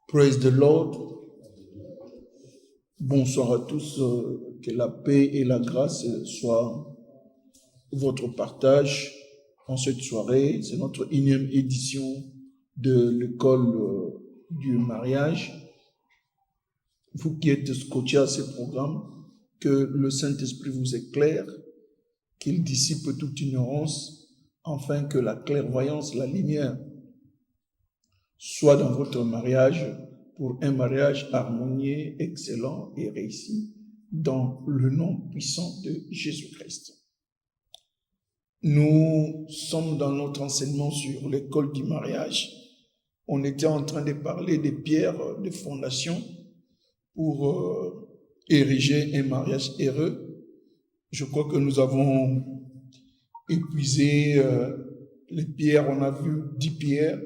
Praise the Lord. Bonsoir à tous. Que la paix et la grâce soient votre partage en cette soirée. C'est notre 1e édition de l'école du mariage. Vous qui êtes scotchés à ce programme, que le Saint-Esprit vous éclaire, qu'il dissipe toute ignorance, afin que la clairvoyance, la lumière, soit dans votre mariage pour un mariage harmonieux, excellent et réussi dans le nom puissant de Jésus-Christ. Nous sommes dans notre enseignement sur l'école du mariage. On était en train de parler des pierres de fondation pour ériger un mariage heureux. Je crois que nous avons épuisé les pierres. On a vu 10 pierres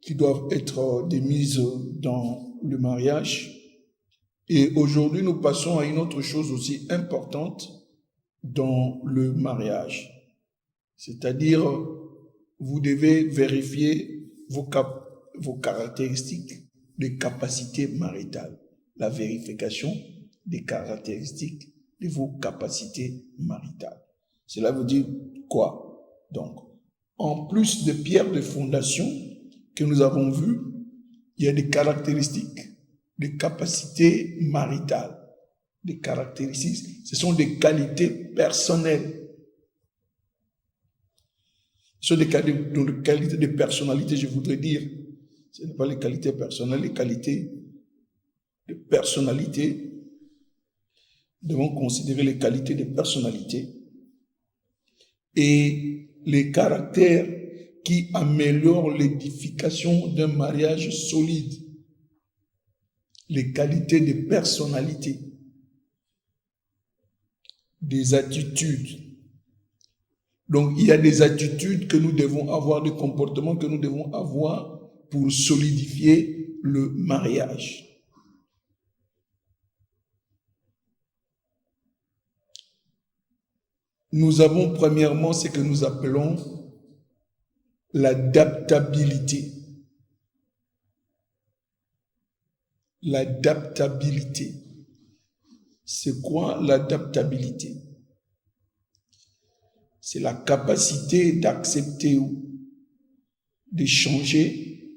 qui doivent être démises dans le mariage. Et aujourd'hui, nous passons à une autre chose aussi importante dans le mariage. C'est-à-dire, vous devez vérifier vos caractéristiques de capacité maritale. La vérification des caractéristiques de vos capacités maritales. Cela veut dire quoi? Donc, en plus de pierres de fondation que nous avons vues, il y a des caractéristiques, des capacités maritales. Des caractéristiques, ce sont des qualités personnelles. Ce sont des qualités de personnalité, je voudrais dire. Ce n'est pas les qualités personnelles, les qualités de personnalité. Nous devons considérer les qualités de personnalité et les caractères qui améliorent l'édification d'un mariage solide. Les qualités de personnalité, des attitudes. Donc, il y a des attitudes que nous devons avoir, des comportements que nous devons avoir pour solidifier le mariage. Nous avons premièrement ce que nous appelons l'adaptabilité. L'adaptabilité. C'est quoi l'adaptabilité? C'est la capacité d'accepter ou de changer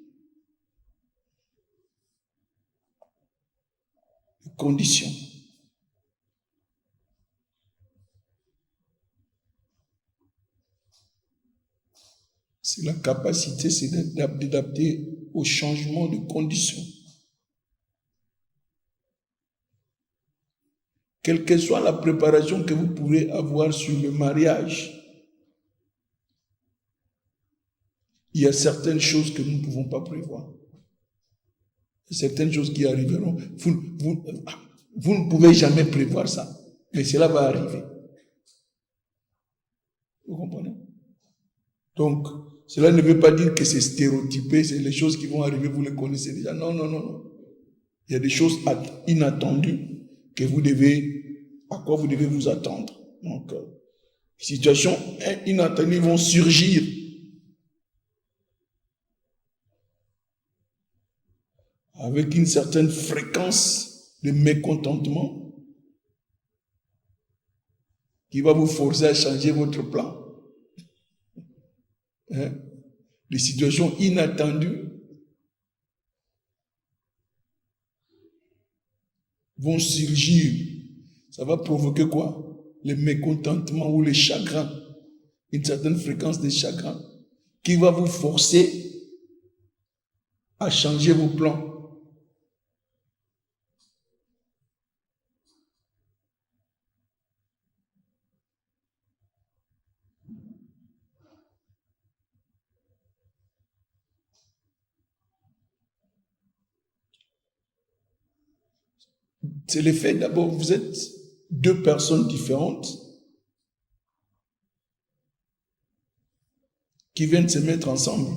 les conditions. C'est la capacité, c'est d'adapter au changement de conditions. Quelle que soit la préparation que vous pourrez avoir sur le mariage, il y a certaines choses que nous ne pouvons pas prévoir. Certaines choses qui arriveront. Vous ne pouvez jamais prévoir ça, mais cela va arriver. Vous comprenez? Donc, cela ne veut pas dire que c'est stéréotypé, c'est les choses qui vont arriver, vous les connaissez déjà. Non, non, non, non. Il y a des choses inattendues à quoi vous devez vous attendre. Donc, situations inattendues vont surgir. Avec une certaine fréquence de mécontentement qui va vous forcer à changer votre plan. Les situations inattendues vont surgir. Ça va provoquer quoi? Le mécontentement ou le chagrin. Une certaine fréquence de chagrin qui va vous forcer à changer vos plans. C'est le fait d'abord, vous êtes deux personnes différentes qui viennent se mettre ensemble.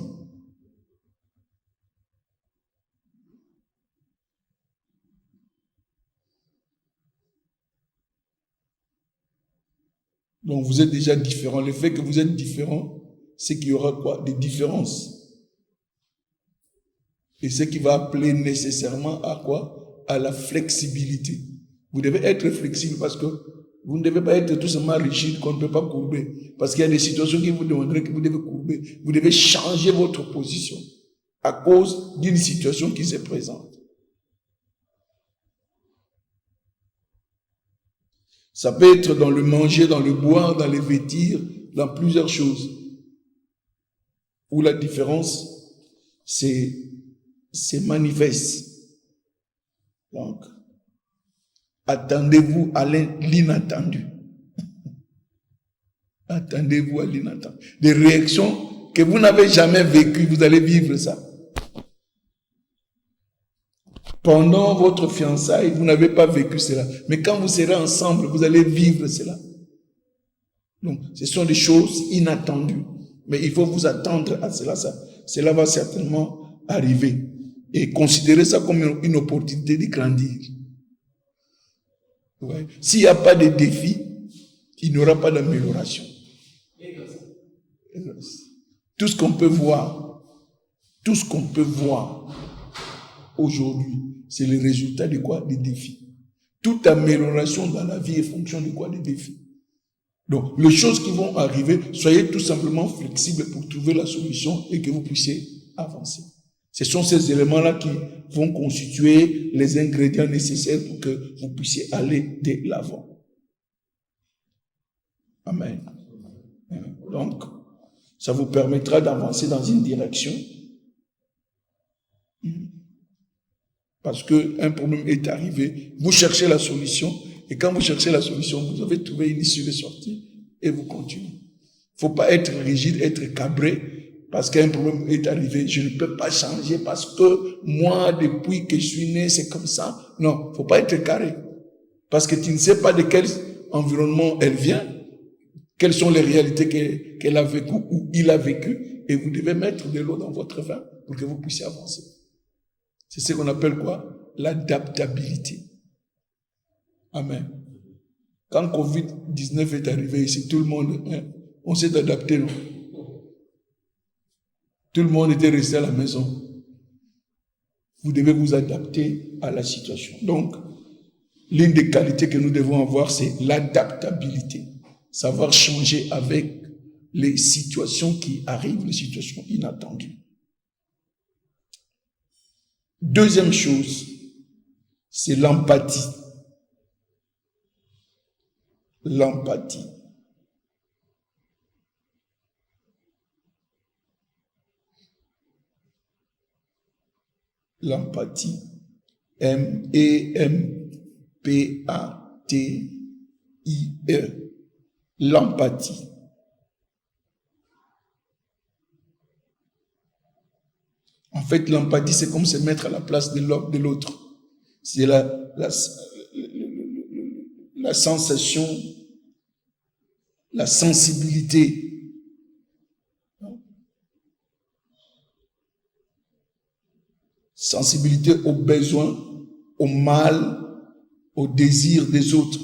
Donc vous êtes déjà différents. Le fait que vous êtes différents, c'est qu'il y aura quoi? Des différences. Et ce qui va appeler nécessairement à quoi? À la flexibilité. Vous devez être flexible parce que vous ne devez pas être tout simplement rigide qu'on ne peut pas courber. Parce qu'il y a des situations qui vous demanderaient que vous devez courber. Vous devez changer votre position à cause d'une situation qui se présente. Ça peut être dans le manger, dans le boire, dans les vêtir, dans plusieurs choses. Où la différence, c'est manifeste. Donc, attendez-vous à l'inattendu. Attendez-vous à l'inattendu. Des réactions que vous n'avez jamais vécues, vous allez vivre ça. Pendant votre fiançailles, vous n'avez pas vécu cela. Mais quand vous serez ensemble, vous allez vivre cela. Donc, ce sont des choses inattendues. Mais il faut vous attendre à cela. Cela va certainement arriver. Et considérez ça comme une opportunité de grandir. Ouais. S'il n'y a pas de défi, il n'y aura pas d'amélioration. Tout ce qu'on peut voir aujourd'hui, c'est le résultat de quoi? Des défis. Toute amélioration dans la vie est fonction de quoi? Des défis. Donc, les choses qui vont arriver, soyez tout simplement flexibles pour trouver la solution et que vous puissiez avancer. Ce sont ces éléments-là qui vont constituer les ingrédients nécessaires pour que vous puissiez aller de l'avant. Amen. Donc, ça vous permettra d'avancer dans une direction. Parce qu'un problème est arrivé, vous cherchez la solution, et quand vous cherchez la solution, vous avez trouvé une issue de sortie, et vous continuez. Il ne faut pas être rigide, être cabré, parce qu'un problème est arrivé, je ne peux pas changer, parce que moi, depuis que je suis né, c'est comme ça. Non, il ne faut pas être carré. Parce que tu ne sais pas de quel environnement elle vient, quelles sont les réalités qu'elle a vécues ou il a vécu, et vous devez mettre de l'eau dans votre vin pour que vous puissiez avancer. C'est ce qu'on appelle quoi? L'adaptabilité. Amen. Quand Covid-19 est arrivé ici, tout le monde, on s'est adapté, non? Tout le monde était resté à la maison. Vous devez vous adapter à la situation. Donc, l'une des qualités que nous devons avoir, c'est l'adaptabilité. Savoir changer avec les situations qui arrivent, les situations inattendues. Deuxième chose, c'est l'empathie. L'empathie. L'empathie. M-E-M-P-A-T-I-E. L'empathie. En fait, l'empathie, c'est comme se mettre à la place de l'autre. C'est la sensation, la sensibilité. Sensibilité aux besoins, au mal, au désir des autres.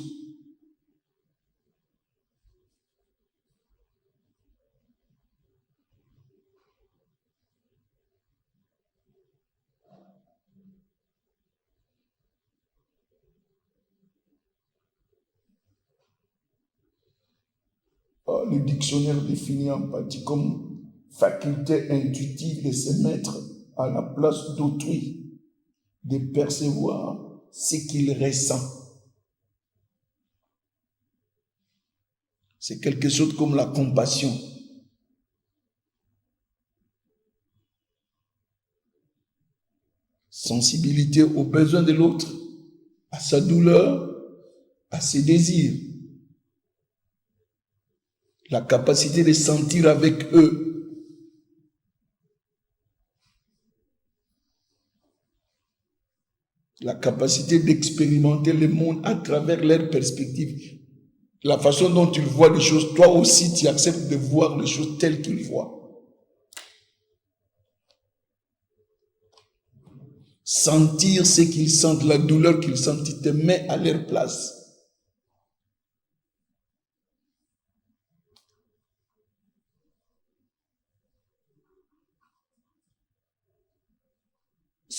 Le dictionnaire définit empathie comme faculté intuitive de se mettre à la place d'autrui, de percevoir ce qu'il ressent. C'est quelque chose comme la compassion. Sensibilité aux besoins de l'autre, à sa douleur, à ses désirs. La capacité de sentir avec eux. La capacité d'expérimenter le monde à travers leur perspective. La façon dont ils voient les choses, toi aussi tu acceptes de voir les choses telles qu'ils voient. Sentir ce qu'ils sentent, la douleur qu'ils sentent, tu te mets à leur place.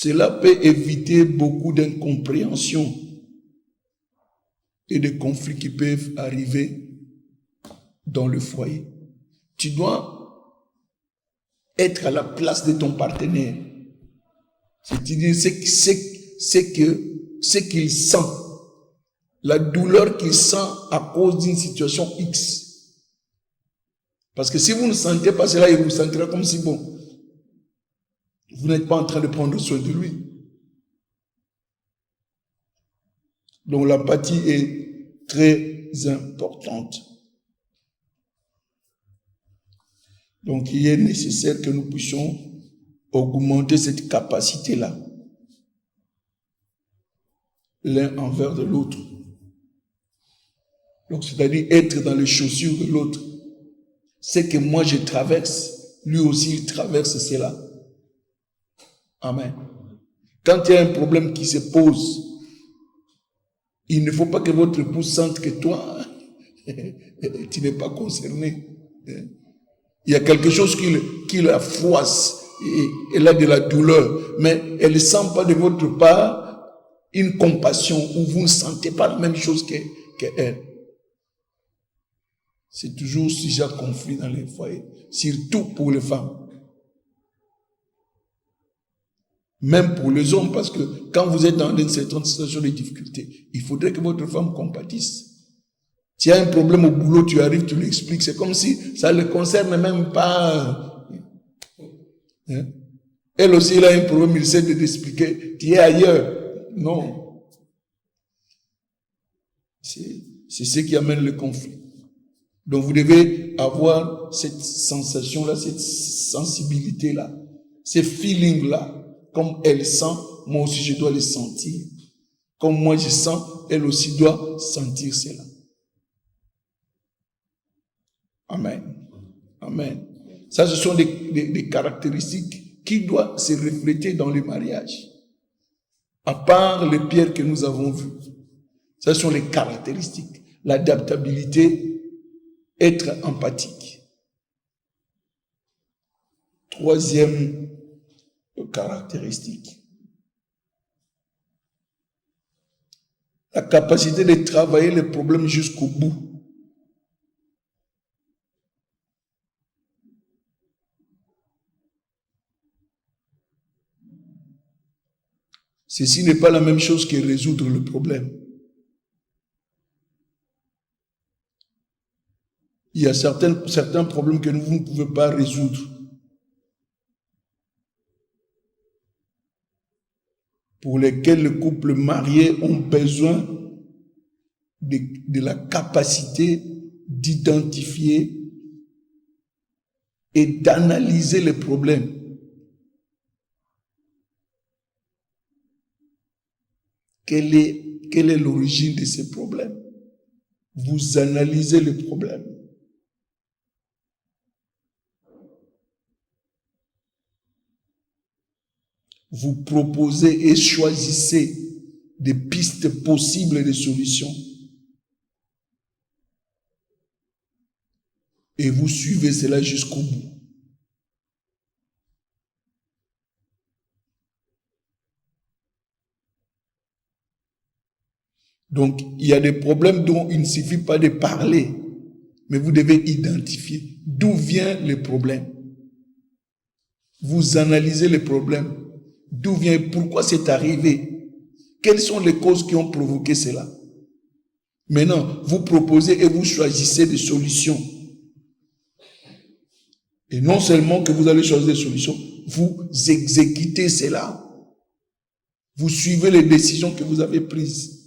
Cela peut éviter beaucoup d'incompréhensions et de conflits qui peuvent arriver dans le foyer. Tu dois être à la place de ton partenaire. C'est-à-dire ce qu'il sent, la douleur qu'il sent à cause d'une situation X. Parce que si vous ne sentez pas cela, il vous sentira comme si, bon, vous n'êtes pas en train de prendre soin de lui. Donc l'empathie est très importante. Donc il est nécessaire que nous puissions augmenter cette capacité-là, l'un envers de l'autre. Donc c'est-à-dire être dans les chaussures de l'autre. C'est que moi je traverse, lui aussi il traverse cela. Amen. Quand il y a un problème qui se pose, il ne faut pas que votre épouse sente que toi, tu n'es pas concerné. Il y a quelque chose qui la froisse, et elle a de la douleur, mais elle ne sent pas de votre part une compassion où vous ne sentez pas la même chose qu'elle. C'est toujours sujet à conflit dans les foyers, surtout pour les femmes. Même pour les hommes, parce que quand vous êtes dans une certaine situation de difficulté, il faudrait que votre femme compatisse. S'il y a un problème au boulot, tu arrives, tu lui expliques. C'est comme si ça ne le concerne même pas. Hein? Elle aussi, elle a un problème, il essaie de l'expliquer. Tu es ailleurs. Non. C'est ce qui amène le conflit. Donc vous devez avoir cette sensation-là, cette sensibilité-là, ce feeling-là. Comme elle sent, moi aussi je dois le sentir. Comme moi je sens, elle aussi doit sentir cela. Amen. Amen. Ça, ce sont des caractéristiques qui doivent se refléter dans le mariage. À part les pierres que nous avons vues. Ça, ce sont les caractéristiques. L'adaptabilité, être empathique. Troisième caractéristique. La capacité de travailler les problèmes jusqu'au bout. Ceci n'est pas la même chose que résoudre le problème. Il y a certains problèmes que vous ne pouvez pas résoudre. Pour lesquels les couples mariés ont besoin de la capacité d'identifier et d'analyser les problèmes. Quelle est l'origine de ces problèmes? Vous analysez les problèmes. Vous proposez et choisissez des pistes possibles de solutions. Et vous suivez cela jusqu'au bout. Donc, il y a des problèmes dont il ne suffit pas de parler, mais vous devez identifier d'où viennent les problèmes. Vous analysez les problèmes. D'où vient, pourquoi c'est arrivé? Quelles sont les causes qui ont provoqué cela? Maintenant, vous proposez et vous choisissez des solutions. Et non seulement que vous allez choisir des solutions, vous exécutez cela. Vous suivez les décisions que vous avez prises.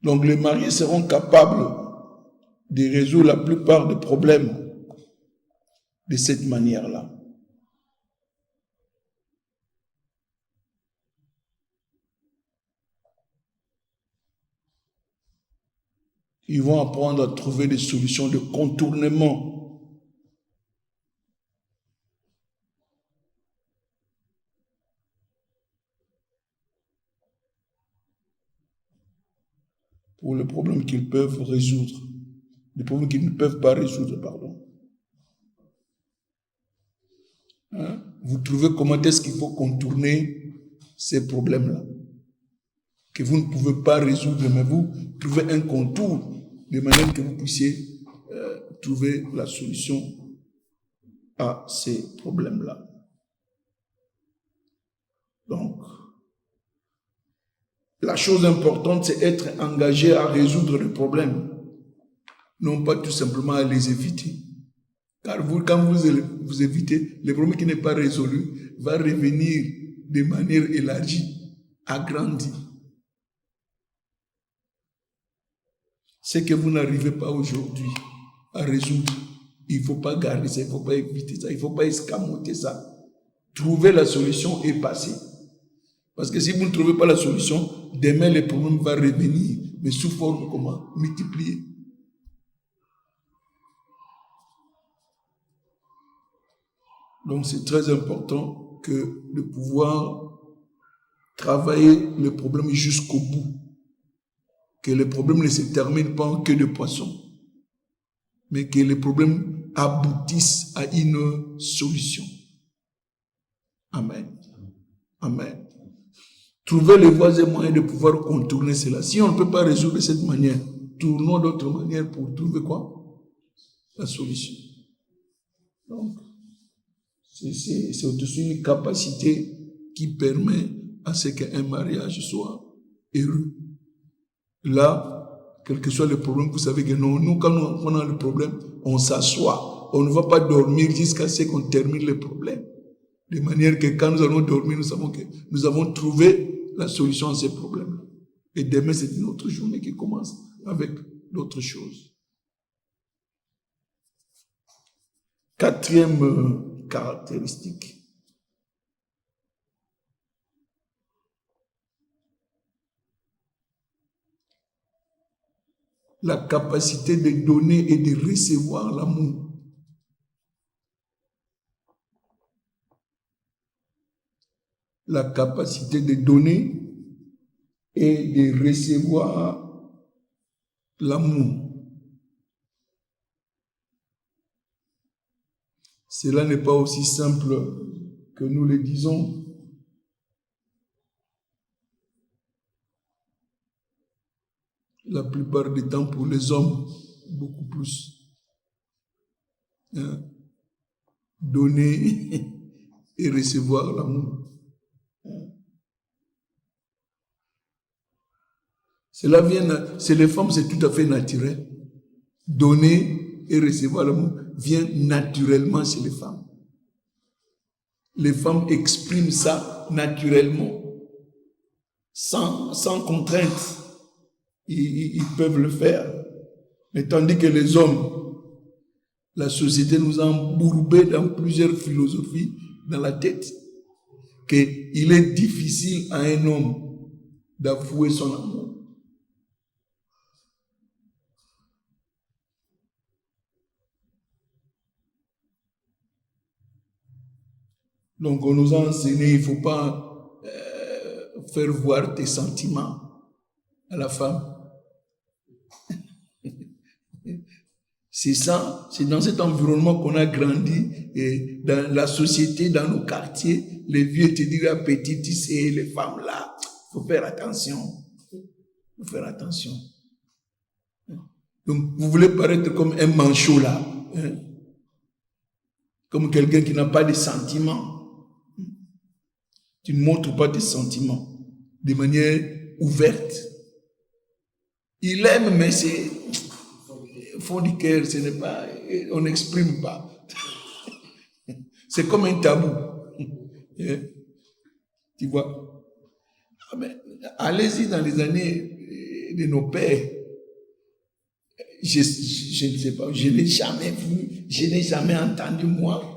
Donc les mariés seront capables de résoudre la plupart des problèmes de cette manière-là. Ils vont apprendre à trouver des solutions de contournement. Pour les problèmes qu'ils peuvent résoudre. Les problèmes qu'ils ne peuvent pas résoudre, pardon. Hein? Vous trouvez comment est-ce qu'il faut contourner ces problèmes-là que vous ne pouvez pas résoudre, mais vous trouvez un contour de manière que vous puissiez trouver la solution à ces problèmes-là. Donc, la chose importante, c'est être engagé à résoudre les problèmes, non pas tout simplement à les éviter. Car vous, quand vous évitez, le problème qui n'est pas résolu va revenir de manière élargie, agrandie. Ce que vous n'arrivez pas aujourd'hui à résoudre, il ne faut pas garder ça, il ne faut pas éviter ça, il ne faut pas escamoter ça. Trouver la solution et passer. Parce que si vous ne trouvez pas la solution, demain le problème va revenir, mais sous forme comment? Multipliée. Donc c'est très important que de pouvoir travailler le problème jusqu'au bout. Que le problème ne se termine pas en queue de poisson, mais que le problème aboutisse à une solution. Amen. Amen. Trouver les voies et moyens de pouvoir contourner cela. Si on ne peut pas résoudre de cette manière, tournons d'autres manières pour trouver quoi? La solution. Donc, c'est aussi une capacité qui permet à ce qu'un mariage soit heureux. Là, quel que soit le problème, vous savez que non, nous, quand on a le problème, on s'assoit. On ne va pas dormir jusqu'à ce qu'on termine le problème. De manière que quand nous allons dormir, nous savons que nous avons trouvé la solution à ces problèmes. Et demain, c'est une autre journée qui commence avec d'autres choses. Quatrième caractéristique. La capacité de donner et de recevoir l'amour. La capacité de donner et de recevoir l'amour. Cela n'est pas aussi simple que nous le disons. La plupart du temps pour les hommes, beaucoup plus. Hein? Donner et recevoir l'amour. Cela vient, c'est les femmes, c'est tout à fait naturel. Donner et recevoir l'amour vient naturellement chez les femmes. Les femmes expriment ça naturellement, sans contrainte. Ils peuvent le faire. Mais tandis que les hommes, la société nous a embourbés dans plusieurs philosophies dans la tête, qu'il est difficile à un homme d'avouer son amour. Donc on nous a enseigné, il ne faut pas faire voir tes sentiments à la femme. C'est ça, c'est dans cet environnement qu'on a grandi, et dans la société, dans nos quartiers, les vieux te disent, la petite, tu sais, les femmes là, il faut faire attention. Il faut faire attention. Donc, vous voulez paraître comme un manchot là, hein? Comme quelqu'un qui n'a pas de sentiments. Tu ne montres pas tes sentiments de manière ouverte. Il aime, mais c'est fond du cœur, ce n'est pas, on n'exprime pas. C'est comme un tabou. Tu vois? Allez-y dans les années de nos pères. Je ne sais pas, je ne l'ai jamais vu, je n'ai jamais entendu moi.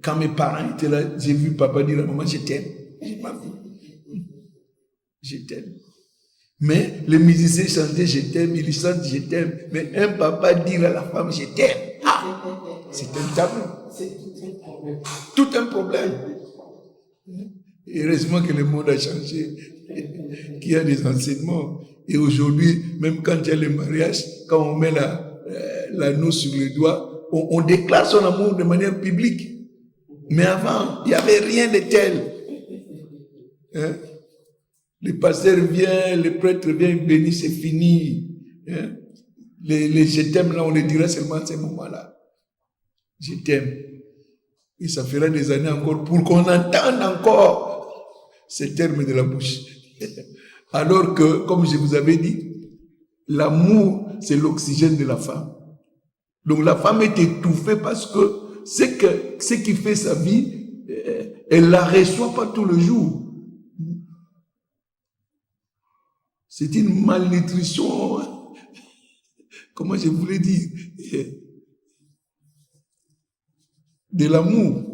Quand mes parents étaient là, j'ai vu papa dire à maman, je t'aime. Je t'aime. Mais les musiciens chantaient je t'aime, ils chantent je t'aime. Mais un papa dire à la femme je t'aime. Ah, c'est un tabou. C'est tout un problème. Et heureusement que le monde a changé, qu'il y a des enseignements. Et aujourd'hui, même quand il y a le mariage, quand on met l'anneau sur le doigt, on déclare son amour de manière publique. Mais avant, il n'y avait rien de tel. Hein? Le pasteur vient, le prêtre vient, il bénit, c'est fini. Hein? Les je t'aime, là, on les dira seulement à ce moment-là. Je t'aime. Et ça fera des années encore pour qu'on entende encore ces termes de la bouche. Alors que, comme je vous avais dit, l'amour, c'est l'oxygène de la femme. Donc la femme est étouffée parce que ce qui fait sa vie, elle ne la reçoit pas tout le jour. C'est une malnutrition, comment je voulais dire, de l'amour.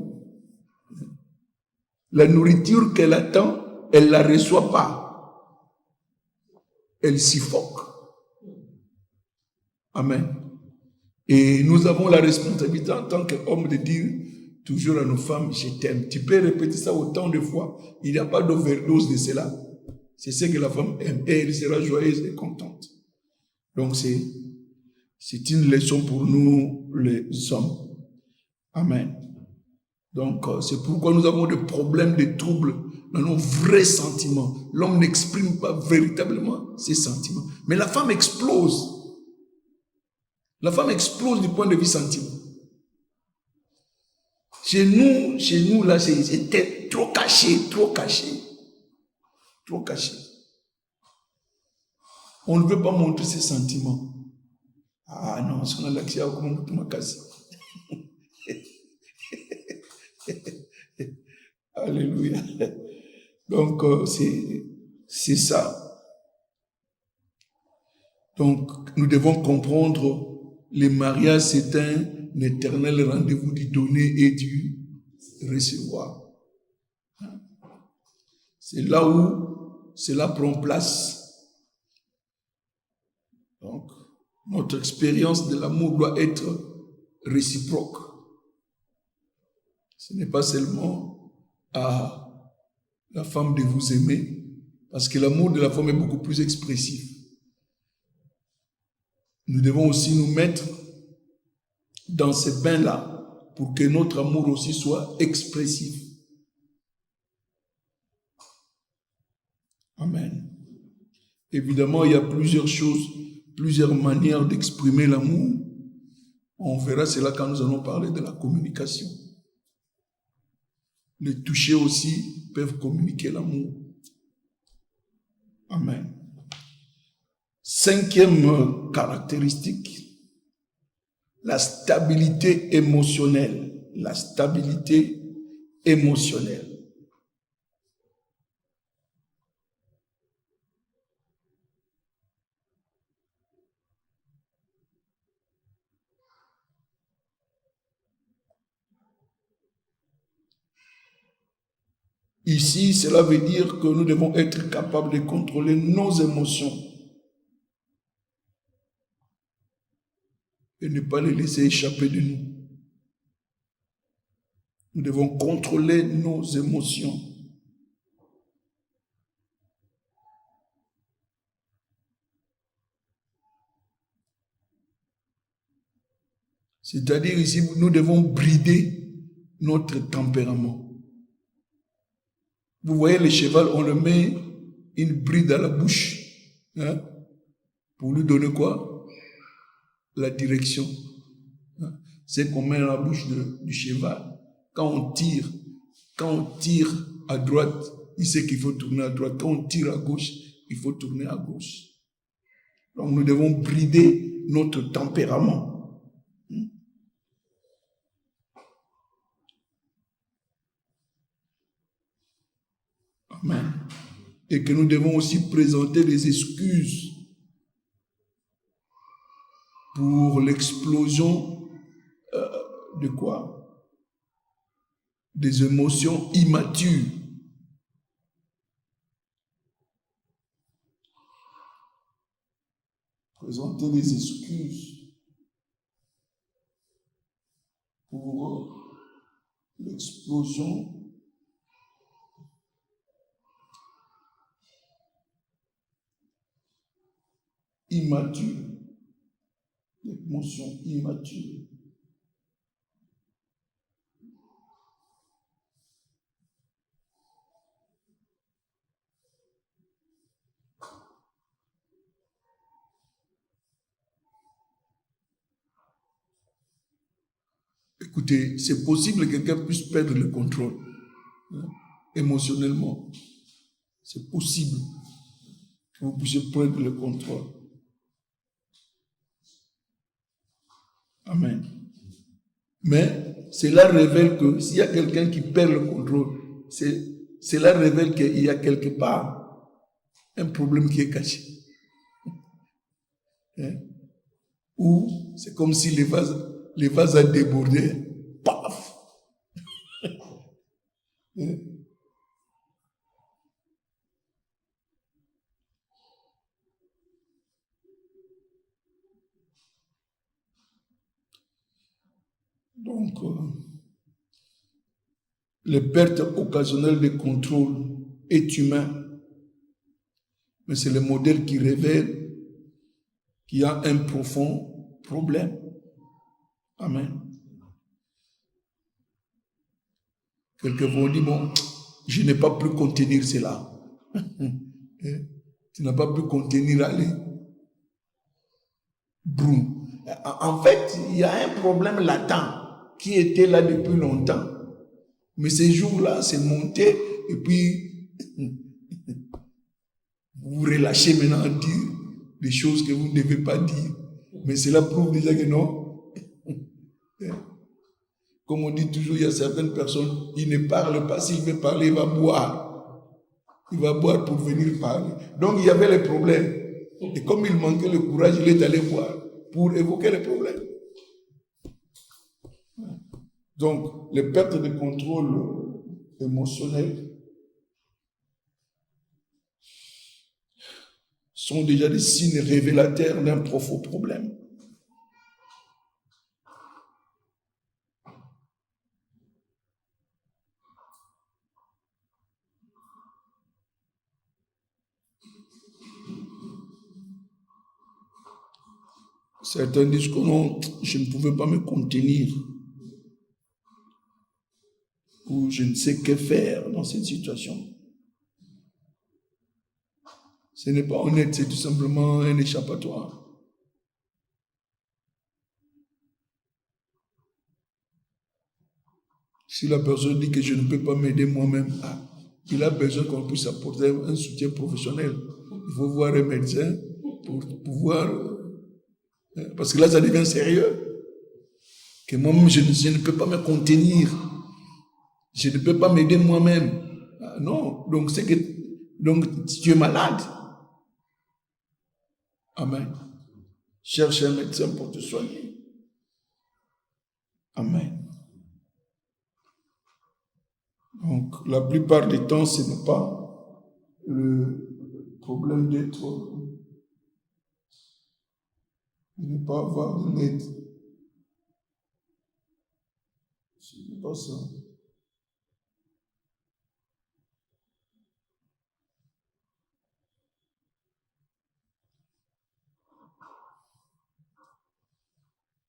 La nourriture qu'elle attend, elle ne la reçoit pas. Elle suffoque. Amen. Et nous avons la responsabilité en tant qu'homme de dire toujours à nos femmes, je t'aime. Tu peux répéter ça autant de fois. Il n'y a pas d'overdose de cela. C'est ce que la femme aime et elle sera joyeuse et contente. Donc c'est une leçon pour nous les hommes. Amen. Donc c'est pourquoi nous avons des problèmes, des troubles dans nos vrais sentiments. L'homme n'exprime pas véritablement ses sentiments. Mais la femme explose. La femme explose du point de vue sentiment. Chez nous là, c'était trop caché, trop caché. Trop caché. On ne veut pas montrer ses sentiments. Ah non, si on a l'accès à comment tu m'as cassé. Alléluia. Donc, c'est ça. Donc, nous devons comprendre, le mariage, c'est un éternel rendez-vous du donner et du recevoir. C'est là où cela prend place. Donc, notre expérience de l'amour doit être réciproque. Ce n'est pas seulement à la femme de vous aimer, parce que l'amour de la femme est beaucoup plus expressif. Nous devons aussi nous mettre dans ce bain-là pour que notre amour aussi soit expressif. Amen. Évidemment, il y a plusieurs choses, plusieurs manières d'exprimer l'amour. On verra cela quand nous allons parler de la communication. Les touchés aussi peuvent communiquer l'amour. Amen. 5e caractéristique, la stabilité émotionnelle. La stabilité émotionnelle. Ici, cela veut dire que nous devons être capables de contrôler nos émotions et ne pas les laisser échapper de nous. Nous devons contrôler nos émotions. C'est-à-dire ici, nous devons brider notre tempérament. Vous voyez le cheval, on le met une bride à la bouche. Hein, pour lui donner quoi? La direction. Hein, c'est qu'on met dans la bouche du cheval. Quand on tire à droite, il sait qu'il faut tourner à droite. Quand on tire à gauche, il faut tourner à gauche. Donc nous devons brider notre tempérament. Amen. Et que nous devons aussi présenter des excuses pour l'explosion de quoi? Des émotions immatures. présenter des excuses pour l'explosion immature, l'émotion immature. Écoutez, c'est possible que quelqu'un puisse perdre le contrôle émotionnellement. C'est possible que vous puissiez perdre le contrôle. Amen. Mais cela révèle que s'il y a quelqu'un qui perd le contrôle, cela révèle qu'il y a quelque part un problème qui est caché. Ou c'est comme si les vases a débordé. Paf! Donc, les pertes occasionnelles de contrôle est humain, mais c'est le modèle qui révèle qu'il y a un profond problème. Amen. Quelqu'un vont dire, bon, je n'ai pas pu contenir cela. Tu n'as pas pu contenir, allez. Boum. En fait, il y a un problème latent qui était là depuis longtemps. Mais ces jours-là, c'est monté et puis vous relâchez maintenant à dire des choses que vous ne devez pas dire. Mais cela prouve déjà que non. Comme on dit toujours, il y a certaines personnes, ils ne parlent pas. S'il veut parler, il va boire. Il va boire pour venir parler. Donc il y avait les problèmes. Et comme il manquait le courage, il est allé boire pour évoquer les problèmes. Donc, les pertes de contrôle émotionnel sont déjà des signes révélateurs d'un profond problème. Certains disent que non, je ne pouvais pas me contenir. Ou je ne sais que faire dans cette situation. Ce n'est pas honnête, c'est tout simplement un échappatoire. Si la personne dit que je ne peux pas m'aider moi-même, il a besoin qu'on puisse apporter un soutien professionnel. Il faut voir un médecin pour pouvoir... Parce que là, ça devient sérieux. Que moi-même, je ne peux pas me contenir. Je ne peux pas m'aider moi-même. Non, donc c'est que tu es malade. Amen. Cherche un médecin pour te soigner. Amen. Donc, la plupart du temps, ce n'est pas le problème de ne pas avoir de l'aide. Ce n'est pas ça.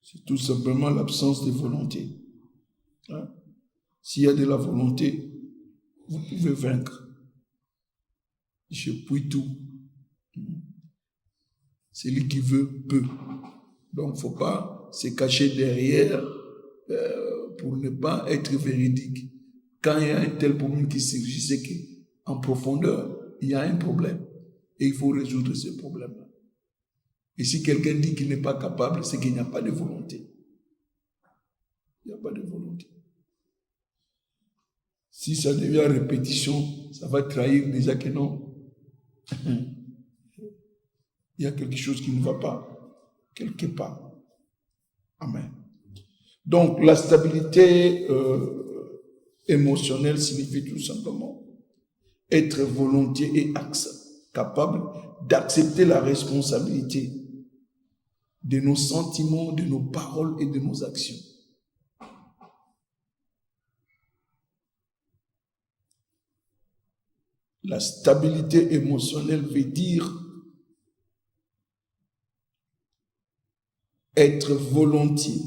C'est tout simplement l'absence de volonté. S'il y a de la volonté, vous pouvez vaincre. Je puis tout. Celui qui veut, peut. Donc, il ne faut pas se cacher derrière pour ne pas être véridique. Quand il y a un tel problème qui surgit, c'est qu'en profondeur, il y a un problème. Et il faut résoudre ce problème-là. Et si quelqu'un dit qu'il n'est pas capable, c'est qu'il n'y a pas de volonté. Il n'y a pas de volonté. Si ça devient répétition, ça va trahir déjà que non. Il y a quelque chose qui ne va pas, quelque part. Amen. Donc, la stabilité émotionnelle signifie tout simplement être volontiers et capable d'accepter la responsabilité de nos sentiments, de nos paroles et de nos actions. La stabilité émotionnelle veut dire être volontiers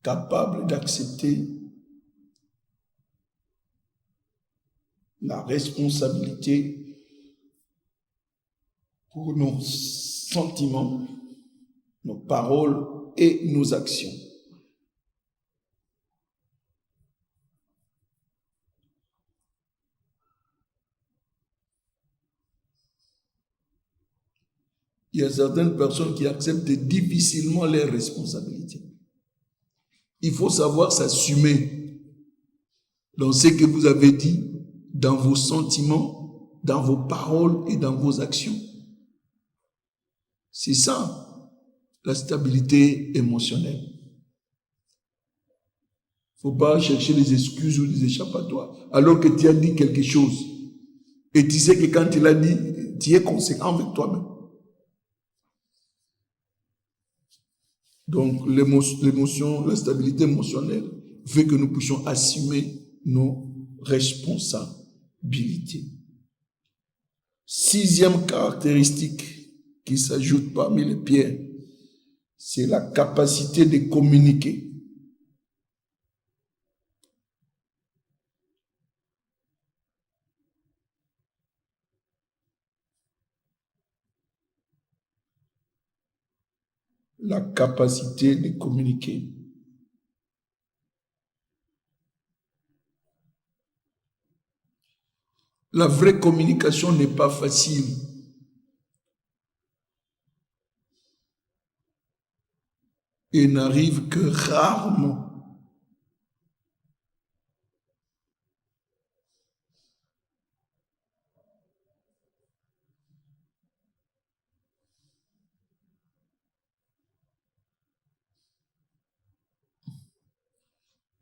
capable d'accepter la responsabilité pour nos sentiments, nos paroles et nos actions. Il y a certaines personnes qui acceptent difficilement leurs responsabilités. Il faut savoir s'assumer dans ce que vous avez dit, dans vos sentiments, dans vos paroles et dans vos actions. C'est ça, la stabilité émotionnelle. Il ne faut pas chercher des excuses ou des échappatoires. Alors que tu as dit quelque chose, et tu sais que quand tu l'as dit, tu es conséquent avec toi-même. Donc, l'émotion, la stabilité émotionnelle fait que nous puissions assumer nos responsabilités. 6e caractéristique qui s'ajoute parmi les pierres, c'est la capacité de communiquer. La capacité de communiquer. La vraie communication n'est pas facile. Et n'arrive que rarement.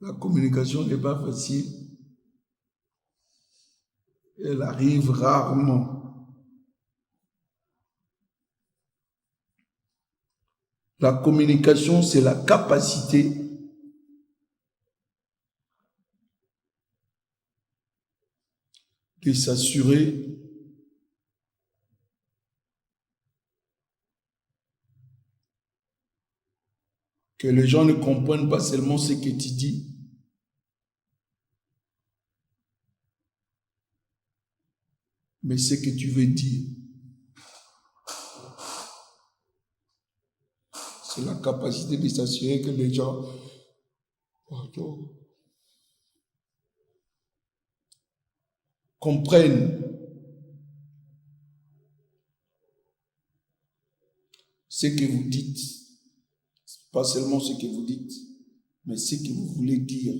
La communication n'est pas facile. Elle arrive rarement. La communication, c'est la capacité de s'assurer que les gens ne comprennent pas seulement ce que tu dis, mais ce que tu veux dire. C'est la capacité de s'assurer que les gens comprennent ce que vous dites. Pas seulement ce que vous dites, mais ce que vous voulez dire.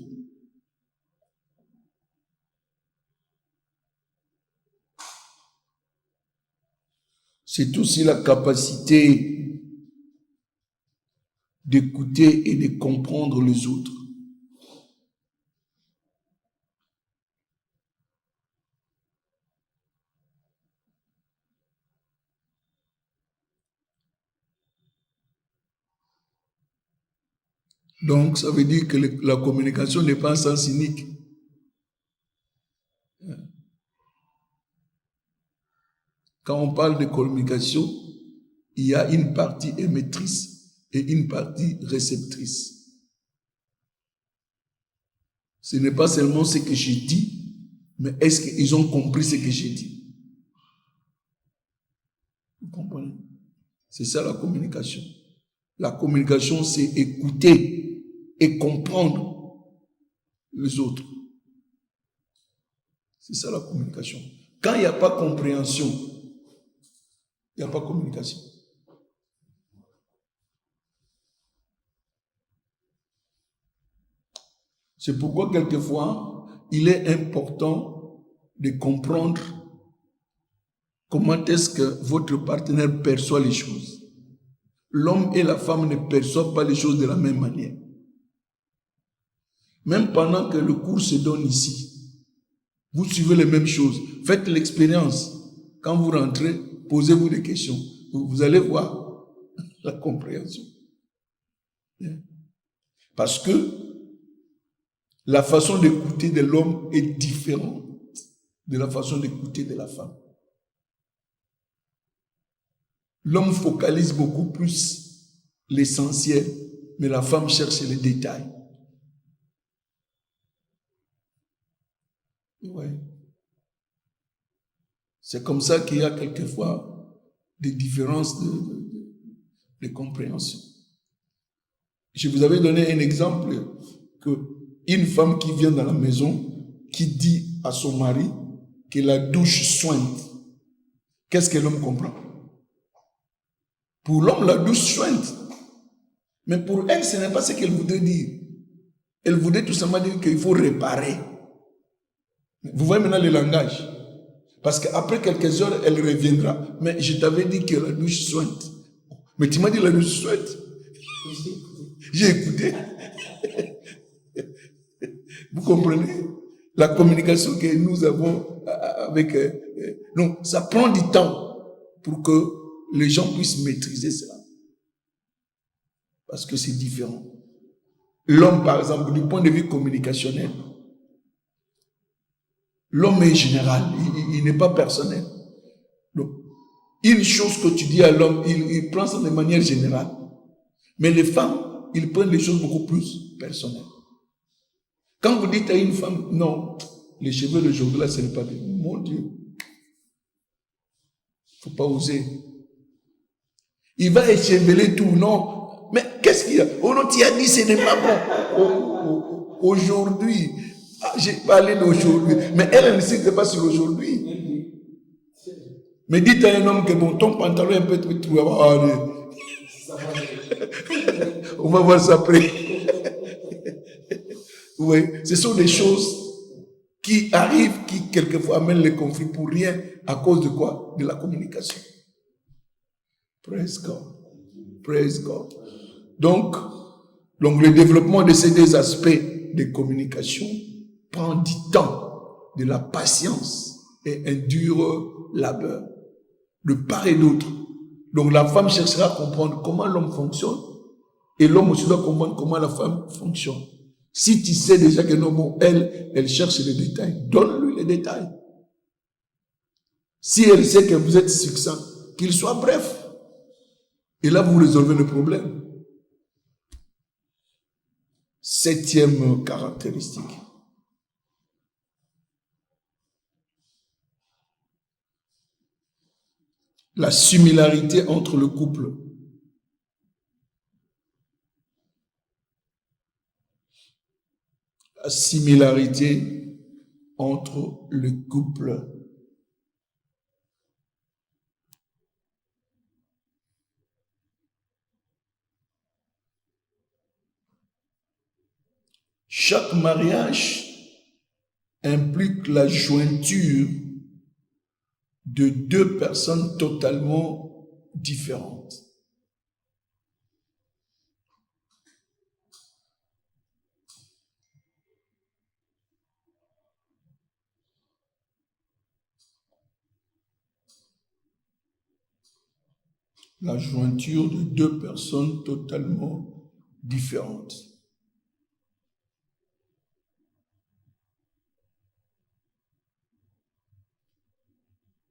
C'est aussi la capacité d'écouter et de comprendre les autres. Donc, ça veut dire que la communication n'est pas un sens unique. Quand on parle de communication, il y a une partie émettrice et une partie réceptrice. Ce n'est pas seulement ce que j'ai dit, mais est-ce qu'ils ont compris ce que j'ai dit? Vous comprenez? C'est ça la communication. La communication, c'est écouter et comprendre les autres. C'est ça la communication. Quand il n'y a pas compréhension, il n'y a pas communication. C'est pourquoi quelquefois, il est important de comprendre comment est-ce que votre partenaire perçoit les choses. L'homme et la femme ne perçoivent pas les choses de la même manière. Même pendant que le cours se donne ici, vous suivez les mêmes choses. Faites l'expérience. Quand vous rentrez, posez-vous des questions. vous allez voir la compréhension. Parce que la façon d'écouter de l'homme est différente de la façon d'écouter de la femme. L'homme focalise beaucoup plus l'essentiel, mais la femme cherche les détails. Ouais. C'est comme ça qu'il y a quelquefois des différences de compréhension. Je vous avais donné un exemple qu'une femme qui vient dans la maison, qui dit à son mari que la douche sointe, qu'est-ce que l'homme comprend? Pour l'homme, la douche sointe. Mais pour elle, ce n'est pas ce qu'elle voudrait dire. Elle voudrait tout simplement dire qu'il faut réparer. Vous voyez maintenant le langage. Parce qu'après quelques heures, elle reviendra. Mais je t'avais dit que la douche sointe. Mais tu m'as dit la douche sointe. J'ai écouté. Vous comprenez? La communication que nous avons avec... non, ça prend du temps pour que les gens puissent maîtriser cela. Parce que c'est différent. L'homme, par exemple, du point de vue communicationnel, l'homme est général, il n'est pas personnel. Donc, une chose que tu dis à l'homme, il prend ça de manière générale. Mais les femmes, ils prennent les choses beaucoup plus personnelles. Quand vous dites à une femme, non, les cheveux d'aujourd'hui, là, ce n'est pas bien. Mon Dieu. Il ne faut pas oser. Il va écheveler tout, non. Mais qu'est-ce qu'il y a? Oh non, tu as dit, ce n'est pas bon. Aujourd'hui, j'ai parlé d'aujourd'hui. Mais elle ne sait pas sur aujourd'hui. Mais dites à un homme que bon, ton pantalon est un peu trop. On va voir ça après. Oui, ce sont des choses qui arrivent, qui quelquefois amènent les conflits pour rien. À cause de quoi? De la communication. Praise God. Praise God. Donc le développement de ces deux aspects de communication prend du temps, de la patience et un dur labeur de part et d'autre. Donc la femme cherchera à comprendre comment l'homme fonctionne et l'homme aussi doit comprendre comment la femme fonctionne. Si tu sais déjà que non, bon, elle cherche les détails, donne-lui les détails. Si elle sait que vous êtes succinct, qu'il soit bref. Et là, vous résolvez le problème. 7e caractéristique. La similarité entre le couple. La similarité entre le couple. Chaque mariage implique la jointure de deux personnes totalement différentes. La jointure de deux personnes totalement différentes.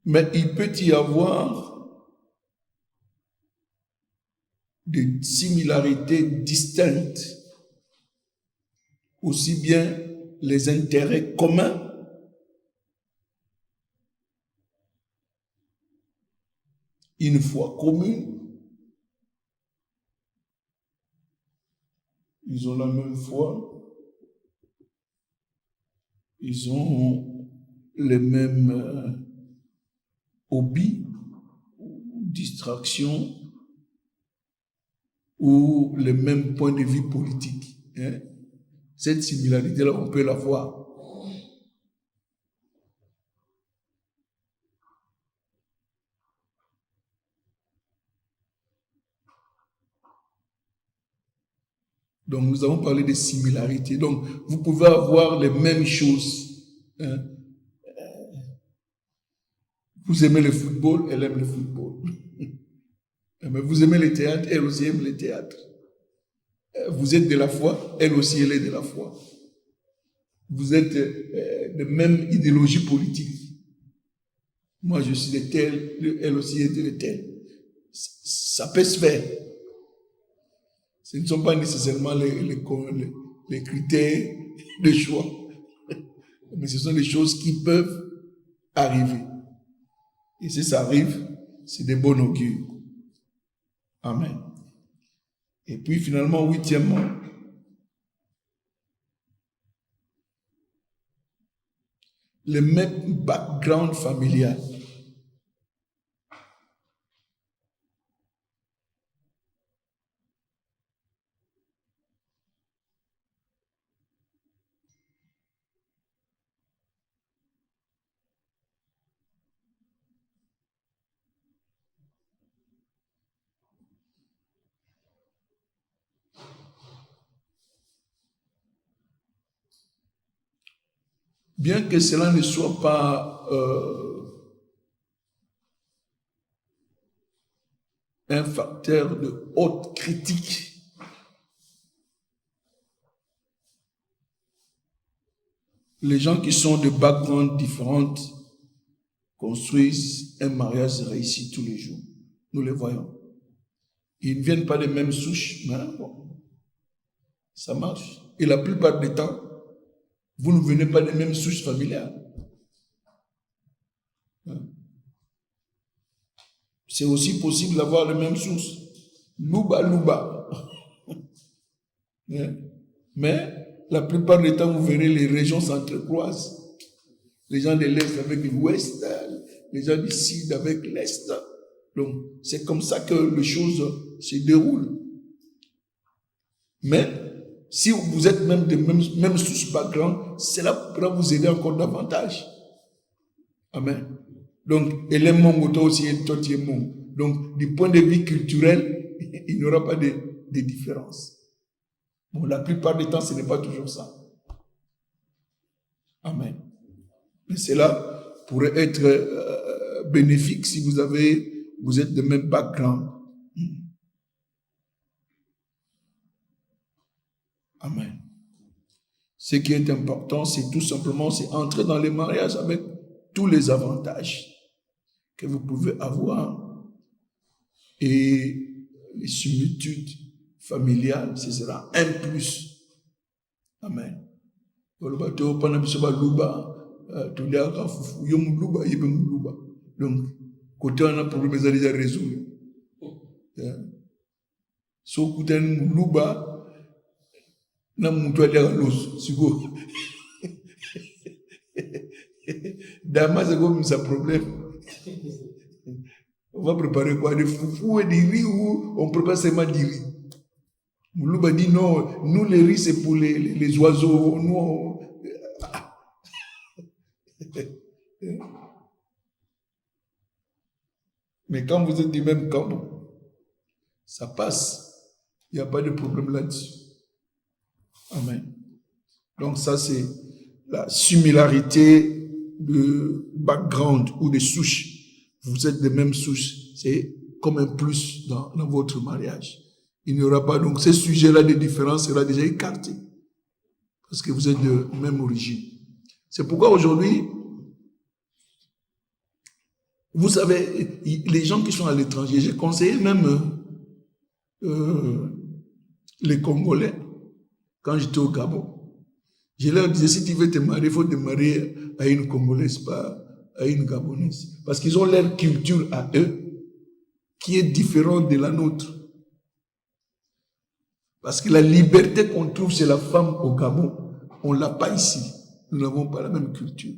Mais il peut y avoir des similarités distinctes, aussi bien les intérêts communs une foi commune. Ils ont la même foi. Ils ont les mêmes hobbies, distractions ou les mêmes points de vue politiques. Hein? Cette similarité-là, on peut la voir. Donc, nous avons parlé de similarités. Donc, vous pouvez avoir les mêmes choses. Hein? Vous aimez le football, elle aime le football. Mais vous aimez le théâtre, elle aussi aime le théâtre. Vous êtes de la foi, elle aussi elle est de la foi. Vous êtes de même idéologie politique. Moi je suis de tel, elle aussi est de tel. Ça peut se faire. Ce ne sont pas nécessairement les critères de choix, mais ce sont des choses qui peuvent arriver. Et si ça arrive, c'est de bon augure. Amen. Et puis finalement, huitièmement, le même background familial. Bien que cela ne soit pas un facteur de haute critique, les gens qui sont de backgrounds différents construisent un mariage réussi tous les jours. Nous les voyons. Ils ne viennent pas des mêmes souches, mais bon, ça marche. Et la plupart du temps, vous ne venez pas des mêmes souches familiales. C'est aussi possible d'avoir les mêmes sources. Louba. Mais la plupart du temps, vous verrez les régions s'entrecroisent. Les gens de l'Est avec l'Ouest, les gens du Sud avec l'Est. Donc, c'est comme ça que les choses se déroulent. Mais, si vous êtes même de même source background, cela pourra vous aider encore davantage. Amen. Donc, elle est mon, toi aussi, toi tu es mon. Donc, du point de vue culturel, il n'y aura pas de différence. Bon, la plupart du temps, ce n'est pas toujours ça. Amen. Mais cela pourrait être bénéfique si vous êtes de même background. Amen. Ce qui est important, c'est tout simplement, c'est entrer dans les mariages avec tous les avantages que vous pouvez avoir et les similitudes familiales, ce sera un plus. Amen. Donc, côté on a problème, ça déjà résolu. So côté Louba, na mutu ali à l'os, sigo. Damas c'est comme ça problème. On va préparer quoi? Des foufous et des riz ou on prépare seulement du riz? Moulouba dit non, nous les riz c'est pour les oiseaux. Nous, mais quand vous êtes du même camp, ça passe. Il n'y a pas de problème là-dessus. Amen. Donc ça c'est la similarité de background ou de souches. Vous êtes de même souches. C'est comme un plus dans votre mariage. Il n'y aura pas, donc ce sujet-là de différence sera déjà écarté. Parce que vous êtes de même origine. C'est pourquoi aujourd'hui, vous savez, les gens qui sont à l'étranger, j'ai conseillé même les Congolais, quand j'étais au Gabon. Je leur disais, si tu veux te marier, il faut te marier à une Congolaise, pas à une Gabonaise. Parce qu'ils ont leur culture à eux, qui est différente de la nôtre. Parce que la liberté qu'on trouve chez la femme au Gabon, on ne l'a pas ici. Nous n'avons pas la même culture.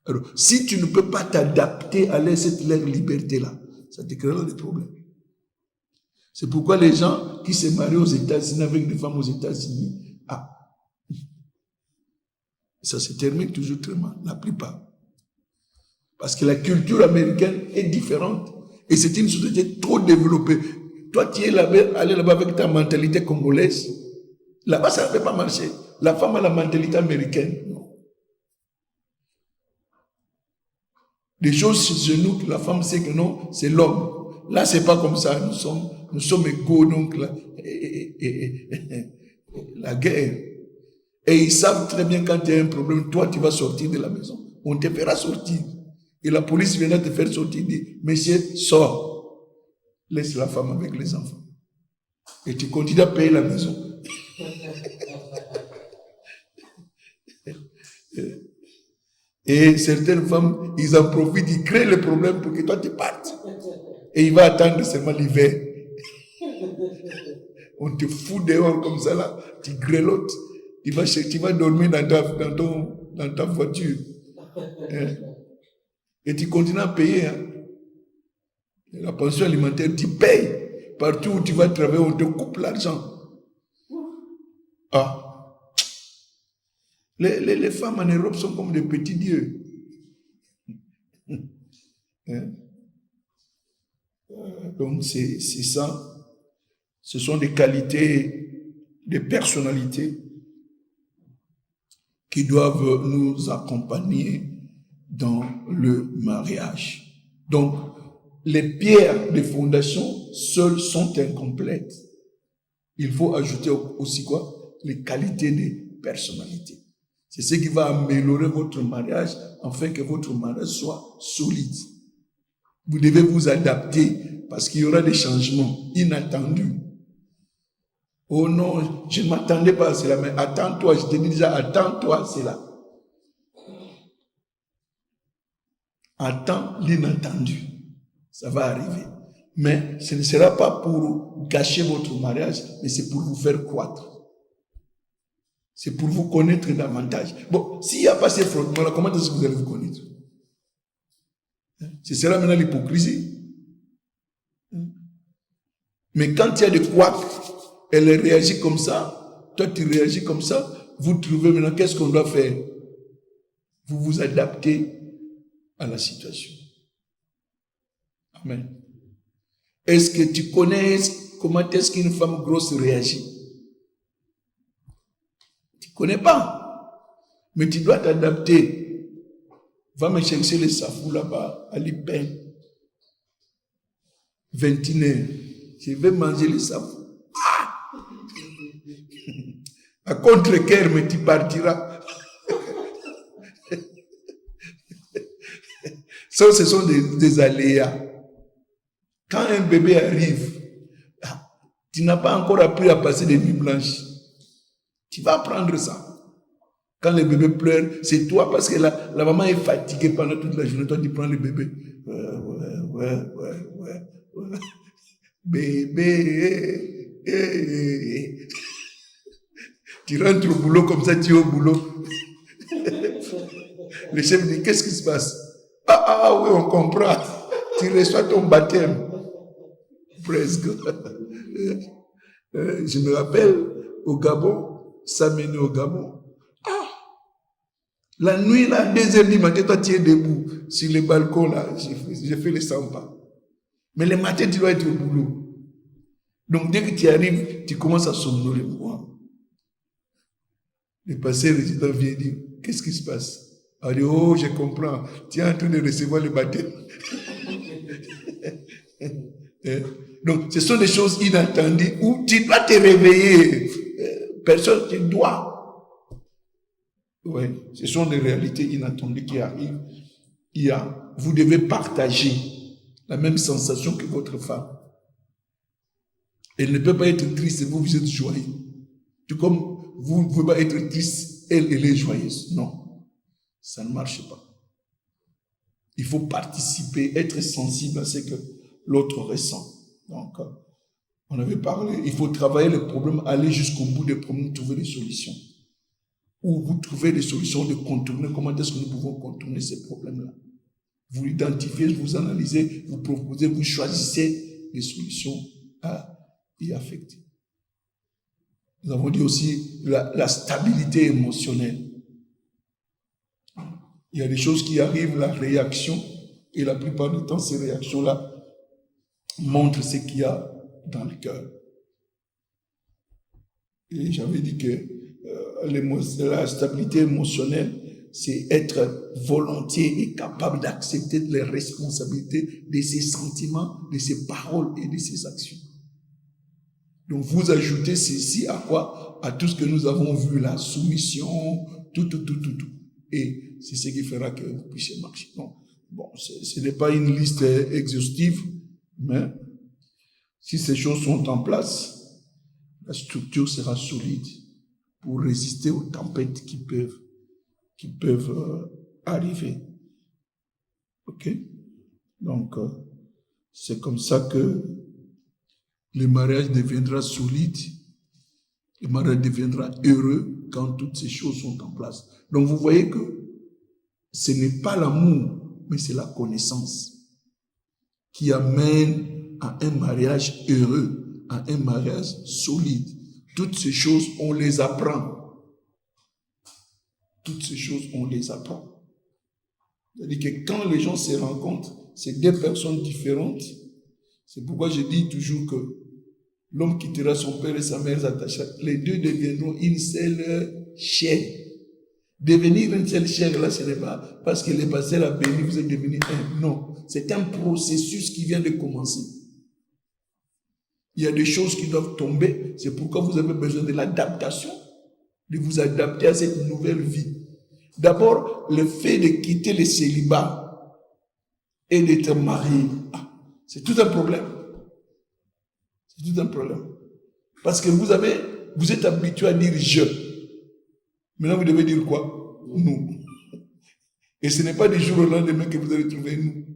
Alors, si tu ne peux pas t'adapter à leur liberté-là, ça te créera des problèmes. C'est pourquoi les gens qui se marient aux États-Unis avec des femmes aux États-Unis, ça se termine toujours très mal, la plupart. Parce que la culture américaine est différente et c'est une société trop développée. Toi, tu es allé là-bas avec ta mentalité congolaise. Là-bas, ça ne peut pas marcher. La femme a la mentalité américaine. Non. Des choses chez nous que la femme sait que non, c'est l'homme. là, c'est pas comme ça. Nous sommes égaux, donc la guerre. Et ils savent très bien quand il y a un problème, toi, tu vas sortir de la maison. On te fera sortir. Et la police viendra te faire sortir. Dit, monsieur, sors. Laisse la femme avec les enfants. Et tu continues à payer la maison. Et certaines femmes, ils en profitent, ils créent le problème pour que toi tu partes. Et il va attendre seulement l'hiver. On te fout dehors comme ça là, tu grelottes. Tu vas dormir dans ta voiture. Et tu continues à payer. Hein. La pension alimentaire, tu payes. Partout où tu vas travailler, on te coupe l'argent. Ah. Les femmes en Europe sont comme des petits dieux. Hein? Donc c'est ça. Ce sont des qualités, des personnalités qui doivent nous accompagner dans le mariage. Donc, les pierres de fondation seules sont incomplètes. Il faut ajouter aussi quoi? Les qualités des personnalités. C'est ce qui va améliorer votre mariage afin que votre mariage soit solide. Vous devez vous adapter parce qu'il y aura des changements inattendus. Oh non, je ne m'attendais pas à cela, mais attends-toi, je te dis déjà, attends-toi à cela. Attends l'inattendu. Ça va arriver. Mais ce ne sera pas pour gâcher votre mariage, mais c'est pour vous faire croître. C'est pour vous connaître davantage. Bon, s'il n'y a pas ces frottements-là, comment est-ce que vous allez vous connaître? Ce sera maintenant l'hypocrisie. Mais quand il y a des couacs, elle réagit comme ça, toi tu réagis comme ça, vous trouvez maintenant qu'est-ce qu'on doit faire? Vous vous adaptez à la situation. Amen. Est-ce que tu connais comment est-ce qu'une femme grosse réagit? Tu ne connais pas. Mais tu dois t'adapter. Va me chercher les safou là-bas, à l'Ipen. 21h. Je vais manger les safou. À contre-cœur, mais tu partiras. Ça, ce sont des aléas. Quand un bébé arrive, tu n'as pas encore appris à passer des nuits blanches. Tu vas apprendre ça. Quand le bébé pleure, c'est toi parce que la maman est fatiguée pendant toute la journée. Toi, tu prends le bébé. Ouais. Bébé. Tu rentres au boulot comme ça, tu es au boulot. Le chef dit, qu'est-ce qui se passe? Ah oui, on comprend. Tu reçois ton baptême. Praise God. Je me rappelle, au Gabon, ça mène au Gabon. La nuit, là, 2h du matin, toi, tu es debout sur le balcon, là. J'ai fait les 100 pas. Mais le matin, tu dois être au boulot. Donc, dès que tu arrives, tu commences à somnoler. Le pasteur résident vient dire, qu'est-ce qui se passe? Il dit, oh, je comprends. Tu es en train de recevoir le baptême. Donc, ce sont des choses inattendues où tu dois te réveiller. Personne ne doit. Oui, ce sont des réalités inattendues qui arrivent. Vous devez partager la même sensation que votre femme. Elle ne peut pas être triste et vous êtes joyeux. Tout comme vous ne pouvez pas être triste, elle est joyeuse. Non, ça ne marche pas. Il faut participer, être sensible à ce que l'autre ressent. Donc, on avait parlé, il faut travailler les problèmes, aller jusqu'au bout des problèmes, trouver des solutions. Ou vous trouvez des solutions de contourner, comment est-ce que nous pouvons contourner ces problèmes-là. Vous identifiez, vous analysez, vous proposez, vous choisissez des solutions à y affecter. Nous avons dit aussi la stabilité émotionnelle. Il y a des choses qui arrivent, la réaction, et la plupart du temps, ces réactions-là montrent ce qu'il y a dans le cœur. Et j'avais dit que la stabilité émotionnelle c'est être volontiers et capable d'accepter les responsabilités de ses sentiments, de ses paroles et de ses actions. Donc, vous ajoutez ceci à quoi? À tout ce que nous avons vu, la soumission, tout. Et c'est ce qui fera que vous puissiez marcher. Donc, bon, ce n'est pas une liste exhaustive, mais si ces choses sont en place, la structure sera solide pour résister aux tempêtes qui peuvent arriver. Ok? Donc, c'est comme ça que le mariage deviendra solide, le mariage deviendra heureux quand toutes ces choses sont en place. Donc, vous voyez que ce n'est pas l'amour, mais c'est la connaissance qui amène à un mariage heureux, à un mariage solide. Toutes ces choses, on les apprend. Toutes ces choses, on les apprend. C'est-à-dire que quand les gens se rencontrent, c'est deux personnes différentes. C'est pourquoi je dis toujours que l'homme quittera son père et sa mère s'attachera. Les deux deviendront une seule chair. Devenir une seule chair, là, ce n'est pas parce que le pasteur a béni, vous êtes devenu un. Non, c'est un processus qui vient de commencer. Il y a des choses qui doivent tomber. C'est pourquoi vous avez besoin de l'adaptation, de vous adapter à cette nouvelle vie. D'abord, le fait de quitter le célibat et d'être marié, c'est tout un problème. C'est tout un problème. Parce que vous êtes habitué à dire je. Maintenant, vous devez dire quoi? Nous. Et ce n'est pas du jour au lendemain que vous allez trouver nous.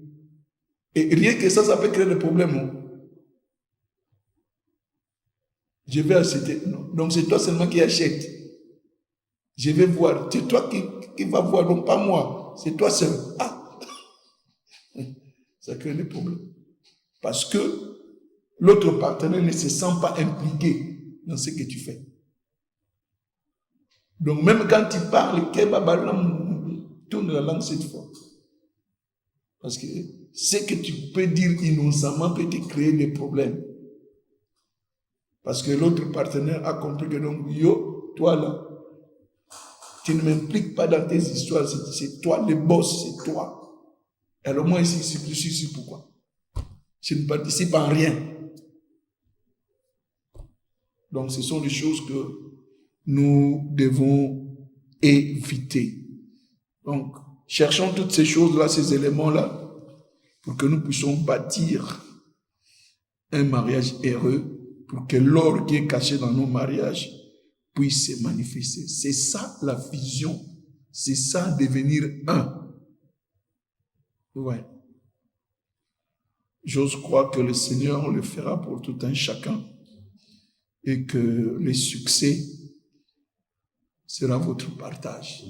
Et rien que ça peut créer des problèmes. Non? Je vais acheter. Non. Donc, c'est toi seulement qui achètes. Je vais voir. C'est toi qui vas voir, donc pas moi. C'est toi seul. Ça crée des problèmes. Parce que l'autre partenaire ne se sent pas impliqué dans ce que tu fais. Donc, même quand tu parles, tourne la langue cette fois. Parce que ce que tu peux dire innocemment peut te créer des problèmes. Parce que l'autre partenaire a compris que donc, toi là, tu ne m'impliques pas dans tes histoires, c'est toi le boss, c'est toi. Alors moi ici, je suis ici pourquoi? Je ne participe en rien. Donc ce sont des choses que nous devons éviter. Donc, cherchons toutes ces choses-là, ces éléments-là, pour que nous puissions bâtir un mariage heureux, pour que l'or qui est caché dans nos mariages puisse se manifester. C'est ça la vision, c'est ça devenir un. Ouais. J'ose croire que le Seigneur le fera pour tout un chacun et que le succès sera votre partage.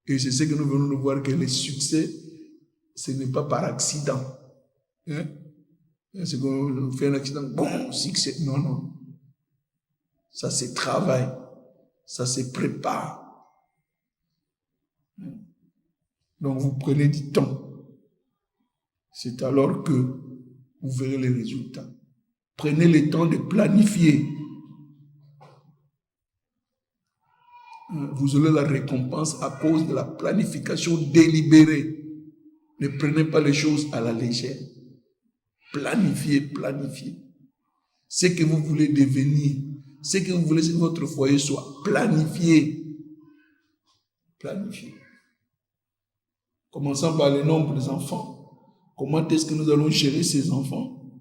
Et c'est ce que nous venons de voir, que le succès, ce n'est pas par accident. Hein? C'est qu'on fait un accident, bon, succès. Non. Ça se travaille, ça se prépare. Donc vous prenez du temps. C'est alors que vous verrez les résultats. Prenez le temps de planifier. Vous aurez la récompense à cause de la planification délibérée. Ne prenez pas les choses à la légère. Planifiez. Ce que vous voulez devenir, ce que vous voulez que votre foyer soit, planifiez. Commençons par le nombre des enfants. Comment est-ce que nous allons gérer ces enfants?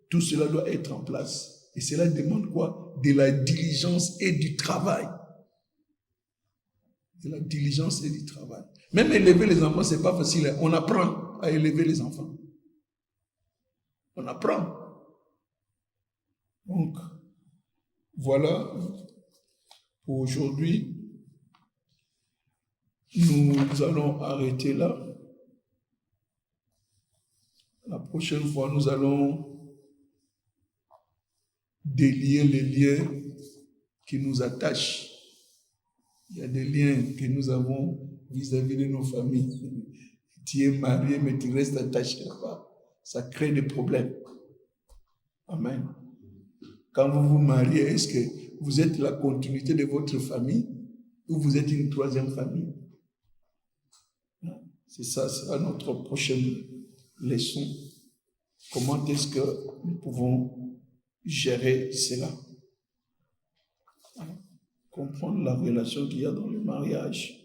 Tout cela doit être en place. Et cela demande quoi? De la diligence et du travail. De la diligence et du travail. Même élever les enfants, ce n'est pas facile. On apprend à élever les enfants. On apprend. Donc, voilà pour aujourd'hui. Nous allons arrêter là. La prochaine fois, nous allons délier les liens qui nous attachent. Il y a des liens que nous avons vis-à-vis de nos familles. Tu es marié, mais tu restes attaché là-bas. Ça crée des problèmes. Amen. Quand vous vous mariez, est-ce que vous êtes la continuité de votre famille ou vous êtes une troisième famille? C'est ça, sera notre prochaine leçon. Comment est-ce que nous pouvons gérer cela? Comprendre la relation qu'il y a dans le mariage.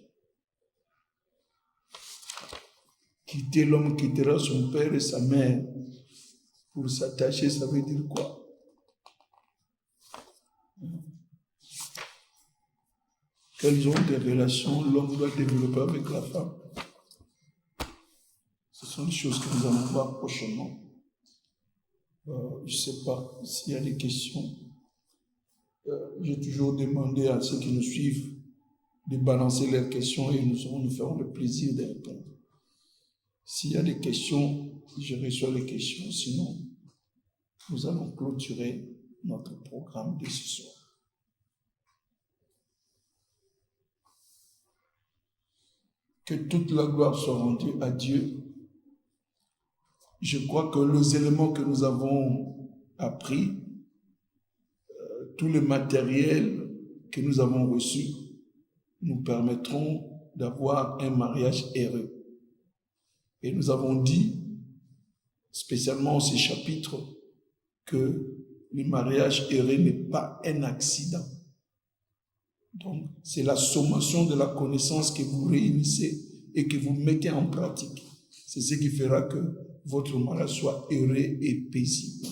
Quitter l'homme quittera son père et sa mère pour s'attacher, ça veut dire quoi? Quelles ont des relations l'homme doit développer avec la femme? Ce sont des choses que nous allons voir prochainement. Je ne sais pas s'il y a des questions. J'ai toujours demandé à ceux qui nous suivent de balancer leurs questions et nous ferons le plaisir de répondre. S'il y a des questions, je reçois les questions. Sinon, nous allons clôturer notre programme de ce soir. Que toute la gloire soit rendue à Dieu. Je crois que les éléments que nous avons appris, tout le matériel que nous avons reçu, nous permettront d'avoir un mariage heureux. Et nous avons dit, spécialement dans ces chapitres, que le mariage heureux n'est pas un accident. Donc, c'est la sommation de la connaissance que vous réunissez et que vous mettez en pratique. C'est ce qui fera que votre mariage soit heureux et paisible.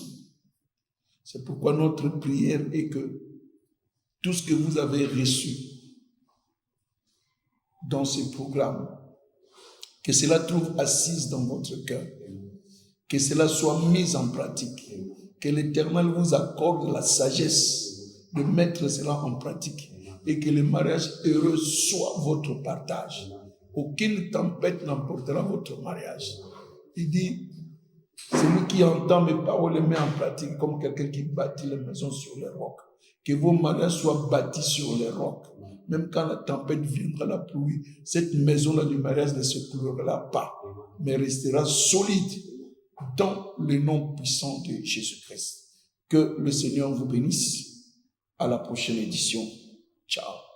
C'est pourquoi notre prière est que tout ce que vous avez reçu dans ces programmes, que cela trouve assise dans votre cœur, que cela soit mis en pratique, que l'Éternel vous accorde la sagesse de mettre cela en pratique et que le mariage heureux soit votre partage. Aucune tempête n'emportera votre mariage. Il dit, celui qui entend mes paroles et met en pratique comme quelqu'un qui bâtit la maison sur les rocs. Que vos mariages soient bâtis sur les rocs. Même quand la tempête viendra, la pluie, cette maison-là du mariage ne se clouera pas, mais restera solide dans le nom puissant de Jésus-Christ. Que le Seigneur vous bénisse. À la prochaine édition. Ciao.